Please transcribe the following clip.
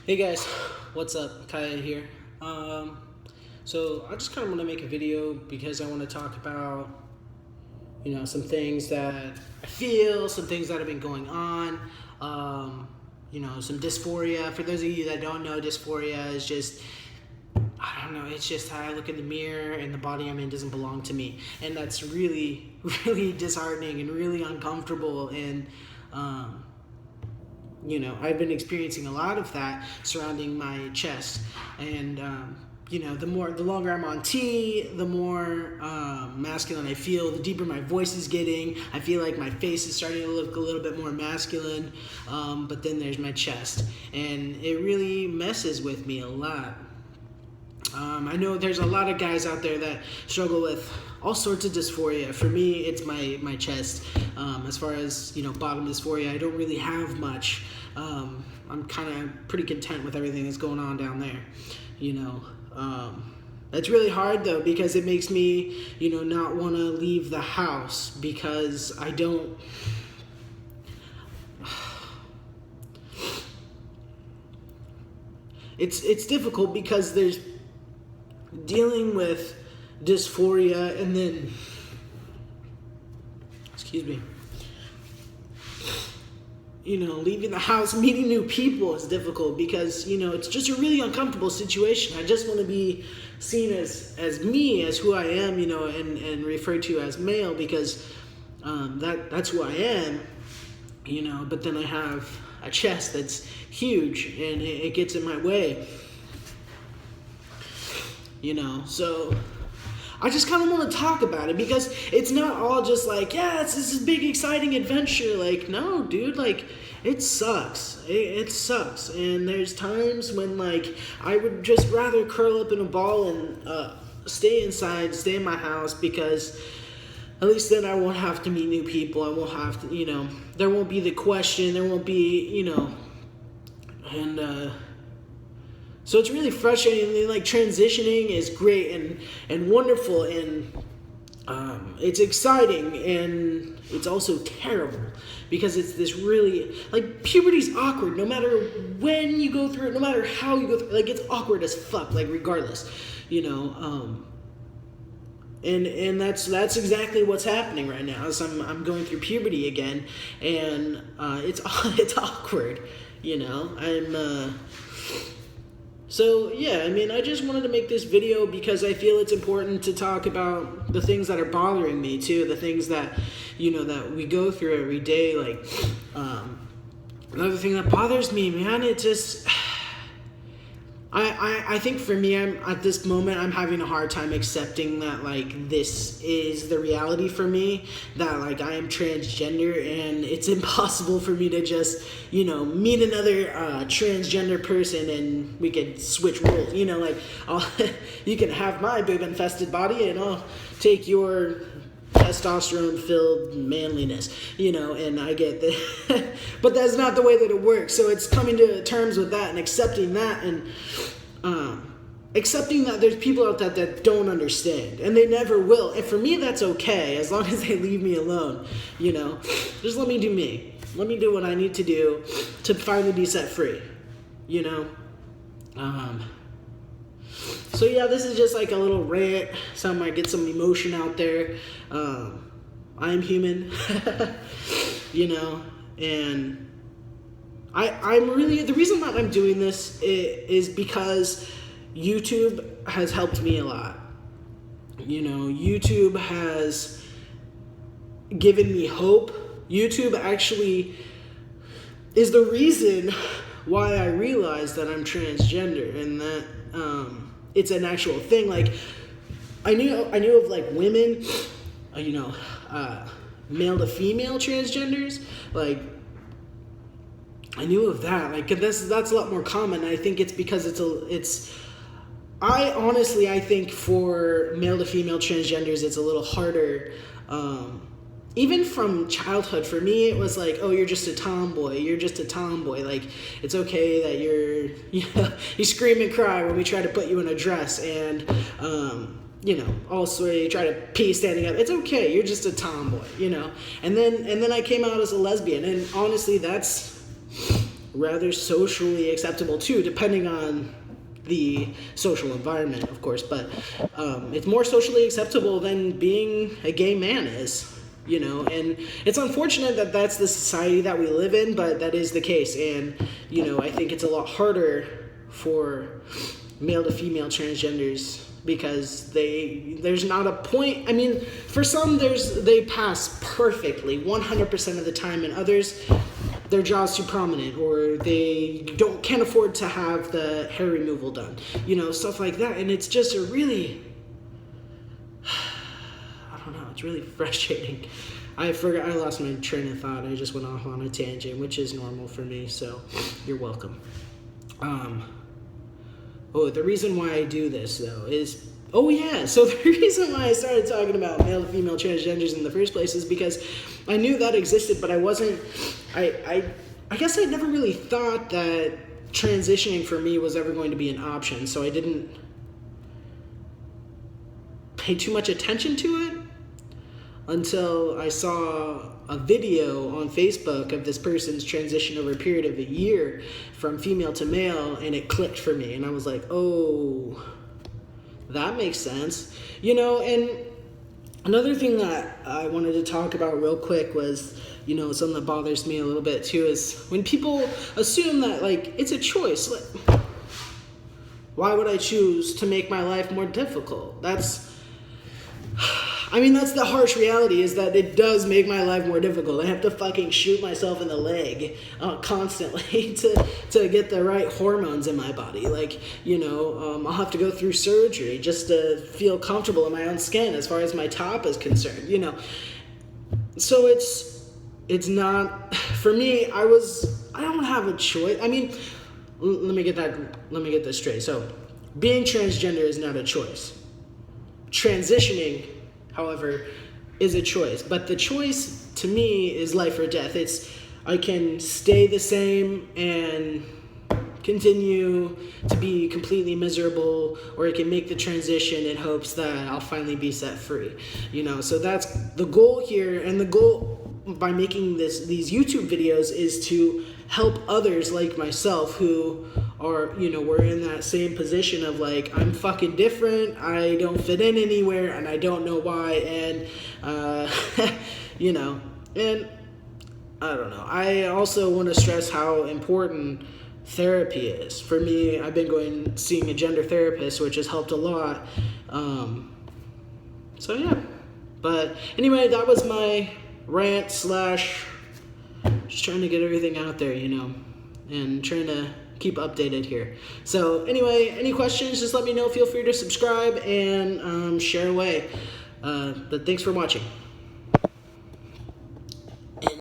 Hey guys, what's up? Kaya here. So I just kind of want to make a video because I want to talk about, some things that I feel, some things that have been going on, some dysphoria. For those of you that don't know, dysphoria is just, I don't know, it's just how I look in the mirror and the body I'm in doesn't belong to me. And that's really, really disheartening and really uncomfortable. And, I've been experiencing a lot of that surrounding my chest. And, the longer I'm on T, the more masculine I feel, the deeper my voice is getting. I feel like my face is starting to look a little bit more masculine. But then there's my chest. And it really messes with me a lot. I know there's a lot of guys out there that struggle with all sorts of dysphoria. For me, it's my chest. As far as, bottom dysphoria, I don't really have much. I'm kind of pretty content with everything that's going on down there, It's really hard, though, because it makes me, not want to leave the house because I don't... It's difficult because there's dealing with dysphoria and then, excuse me, leaving the house, meeting new people is difficult because, it's just a really uncomfortable situation. I just want to be seen as me, as who I am, and referred to as male because that's who I am, but then I have a chest that's huge and it gets in my way. So I just kind of want to talk about it because it's not all just like, yeah, it's this big exciting adventure. Like, no, dude, like, it sucks. It sucks. And there's times when, like, I would just rather curl up in a ball and stay inside, stay in my house because at least then I won't have to meet new people. I won't have to, there won't be the question. There won't be, and, so it's really frustrating. And like transitioning is great and wonderful and it's exciting and it's also terrible because it's this really like puberty's awkward no matter when you go through it, no matter how you go through it, like it's awkward as fuck, like regardless, and that's exactly what's happening right now. As I'm going through puberty again, and it's awkward, So, yeah, I just wanted to make this video because I feel it's important to talk about the things that are bothering me, too. The things that, that we go through every day. Like, another thing that bothers me, man, it just... I think for me, at this moment, I'm having a hard time accepting that, like, this is the reality for me, that, like, I am transgender, and it's impossible for me to just, meet another transgender person and we could switch roles, you can have my boob-infested body and I'll take your testosterone-filled manliness, and I get that. But that's not the way that it works. So it's coming to terms with that and accepting that and accepting that there's people out there that don't understand, and they never will. And for me, that's okay, as long as they leave me alone, Just let me do me. Let me do what I need to do to finally be set free, So yeah, this is just like a little rant, so I might get some emotion out there. I'm human, and I'm really, the reason that I'm doing this is because YouTube has helped me a lot. YouTube has given me hope. YouTube actually is the reason why I realized that I'm transgender and that it's an actual thing. Like, I knew of like women, male to female transgenders. Like, I knew of that. Like, that's a lot more common. I think it's because I think for male to female transgenders, it's a little harder. Even from childhood, for me, it was like, oh, you're just a tomboy. You're just a tomboy. Like, it's okay that you scream and cry when we try to put you in a dress, and also you try to pee standing up. It's okay. You're just a tomboy, And then I came out as a lesbian, and honestly, that's rather socially acceptable too, depending on the social environment, of course, but it's more socially acceptable than being a gay man is, you know, and it's unfortunate that that's the society that we live in, but that is the case. And, you know, I think it's a lot harder for male to female transgenders because there's not a point. I mean, for some they pass perfectly 100% of the time, and others their jaw's too prominent, or they can't afford to have the hair removal done, you know, stuff like that. And it's just a really, I don't know, it's really frustrating. I lost my train of thought. I just went off on a tangent, which is normal for me, so you're welcome. The reason why I do this, though, is... so the reason why I started talking about male to female transgenders in the first place is because I knew that existed, but I wasn't... I guess I never really thought that transitioning for me was ever going to be an option, so I didn't pay too much attention to it until I saw a video on Facebook of this person's transition over a period of a year from female to male, and it clicked for me, and I was like, oh, that makes sense, you know. And another thing that I wanted to talk about real quick was, you know, something that bothers me a little bit too, is when people assume that, like, it's a choice. Like, why would I choose to make my life more difficult? That's the harsh reality, is that it does make my life more difficult. I have to fucking shoot myself in the leg constantly to get the right hormones in my body. Like, you know, I'll have to go through surgery just to feel comfortable in my own skin as far as my top is concerned, you know. So it's not, for me, I don't have a choice. I mean, let me get this straight. So being transgender is not a choice. Transitioning, however, is a choice. But the choice to me is life or death. I can stay the same and continue to be completely miserable, or I can make the transition in hopes that I'll finally be set free. You know, so that's the goal here, and the goal by making these YouTube videos is to help others like myself who are, you know, we're in that same position of like, I'm fucking different, I don't fit in anywhere, and I don't know why, and you know, and I don't know. I also want to stress how important therapy is. For me, I've been seeing a gender therapist, which has helped a lot. So yeah, but anyway, that was my rant / just trying to get everything out there, you know, and trying to keep updated here. So anyway, any questions, just let me know. Feel free to subscribe and share away. But thanks for watching.